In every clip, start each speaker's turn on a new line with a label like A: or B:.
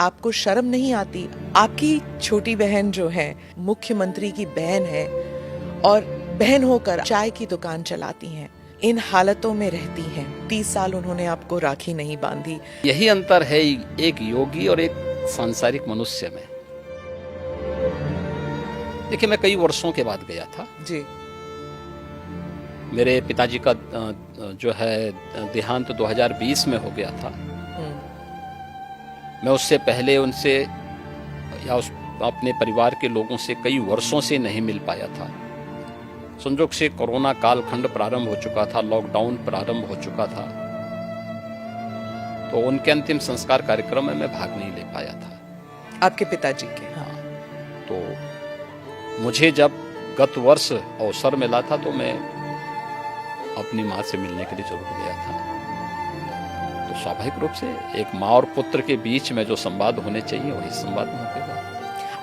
A: आपको शर्म नहीं आती? आपकी छोटी बहन जो है मुख्यमंत्री की बहन है और बहन होकर चाय की दुकान चलाती हैं, इन हालतों में रहती हैं। 30 साल उन्होंने आपको राखी नहीं बांधी।
B: यही अंतर है एक योगी और एक सांसारिक मनुष्य में। देखिए, मैं कई वर्षों के बाद गया था
A: जी।
B: मेरे पिताजी का जो है देहांत 2020 में हो गया था। मैं उससे पहले उनसे या अपने परिवार के लोगों से कई वर्षों से नहीं मिल पाया था। संजोग से कोरोना कालखंड प्रारंभ हो चुका था, लॉकडाउन प्रारंभ हो चुका था, तो उनके अंतिम संस्कार कार्यक्रम में मैं भाग नहीं ले पाया था।
A: आपके पिताजी के?
B: हाँ। तो मुझे जब गत वर्ष अवसर मिला था तो मैं अपनी माँ से मिलने के लिए जरूर गया था। तो स्वाभाविक रूप से एक माँ और पुत्र के बीच में जो संवाद होने चाहिए वही संवाद वहाँ पे हुआ।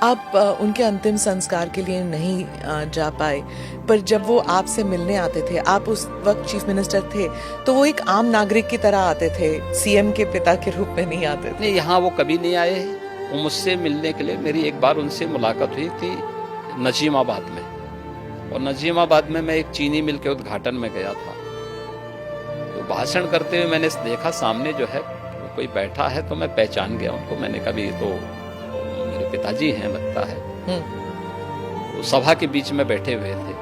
A: आप उनके अंतिम संस्कार के लिए नहीं जा पाए, पर जब वो आपसे मिलने आते थे, आप उस वक्त चीफ मिनिस्टर थे, तो वो एक आम नागरिक की तरह आते थे, सीएम के पिता के रूप में नहीं आते थे।
B: नहीं, यहाँ वो कभी नहीं आए। वो मुझसे मिलने के लिए, मेरी एक बार उनसे मुलाकात हुई थी नजीमाबाद में, और नजीमाबाद में मैं एक चीनी मिल के उद्घाटन में गया था। तो भाषण करते हुए मैंने देखा सामने जो है कोई बैठा है, तो मैं पहचान गया उनको। मैंने कहा ये तो मेरे पिताजी हैं लगता है। तो सभा के बीच में बैठे हुए थे।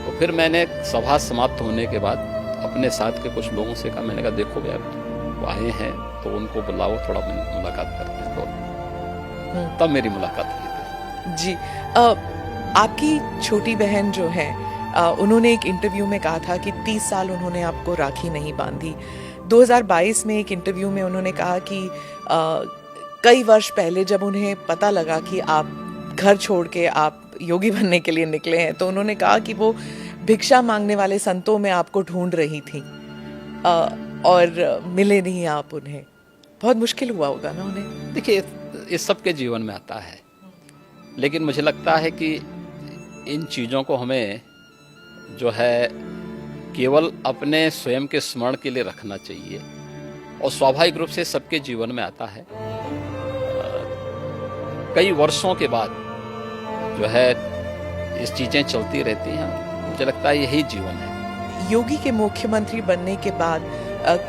B: तो फिर मैंने सभा समाप्त होने के बाद अपने साथ के कुछ लोगों से कहा, मैंने कहा देखो यार वो आए हैं तो उनको बुलाओ, थोड़ा मुलाकात करते हैं। तो तब मेरी मुलाकात हुई थी।
A: जी। आपकी छोटी बहन जो है उन्होंने एक इंटरव्यू में कहा था कि 30 साल उन्होंने आपको राखी नहीं बांधी। 2022 में एक इंटरव्यू में उन्होंने कहा कि कई वर्ष पहले जब उन्हें पता लगा कि आप घर छोड़ के आप योगी बनने के लिए निकले हैं, तो उन्होंने कहा कि वो भिक्षा मांगने वाले संतों में आपको ढूंढ रही थी और मिले नहीं आप उन्हें। बहुत मुश्किल हुआ होगा ना उन्हें?
B: देखिए, इस सबके जीवन में आता है, लेकिन मुझे लगता है कि इन चीज़ों को हमें जो है केवल अपने स्वयं के स्मरण के लिए रखना चाहिए, और स्वाभाविक रूप से सबके जीवन में आता है। कई वर्षों के बाद जो है इस चीज़ें चलती रहती हैं। मुझे लगता है यही जीवन है।
A: योगी के मुख्यमंत्री बनने के बाद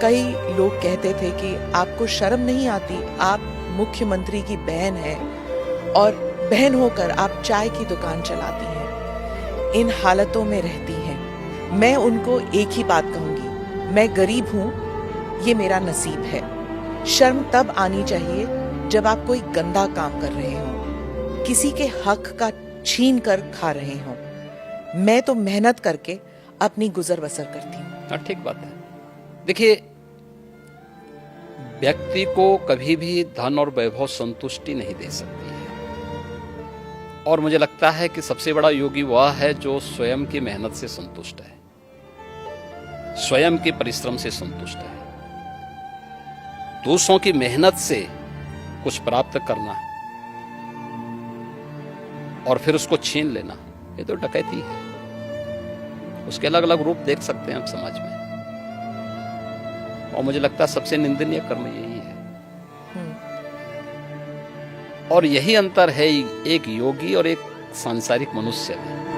A: कई लोग कहते थे कि आपको शर्म नहीं आती? आप मुख्यमंत्री की बहन हैं और बहन होकर आप चाय की दुकान चलाती हैं, इन हालतों में रहती हैं। मैं उनको एक ही बात कहूंगी, मैं गरीब हूं, ये मेरा नसीब है। शर्म तब आनी चाहिए जब आप कोई गंदा काम कर रहे हो, किसी के हक का छीन कर खा रहे हो। मैं तो मेहनत करके अपनी गुजर बसर करती हूँ।
B: ठीक बात है। देखिए, व्यक्ति को कभी भी धन और वैभव संतुष्टि नहीं दे सकती है, और मुझे लगता है कि सबसे बड़ा योगी वह है जो स्वयं की मेहनत से संतुष्ट है, स्वयं के परिश्रम से संतुष्ट है। दूसरों की मेहनत से कुछ प्राप्त करना और फिर उसको छीन लेना, ये तो डकैती है। उसके अलग अलग रूप देख सकते हैं हम समाज में, और मुझे लगता है सबसे निंदनीय कर्म यही है। और यही अंतर है एक योगी और एक सांसारिक मनुष्य में।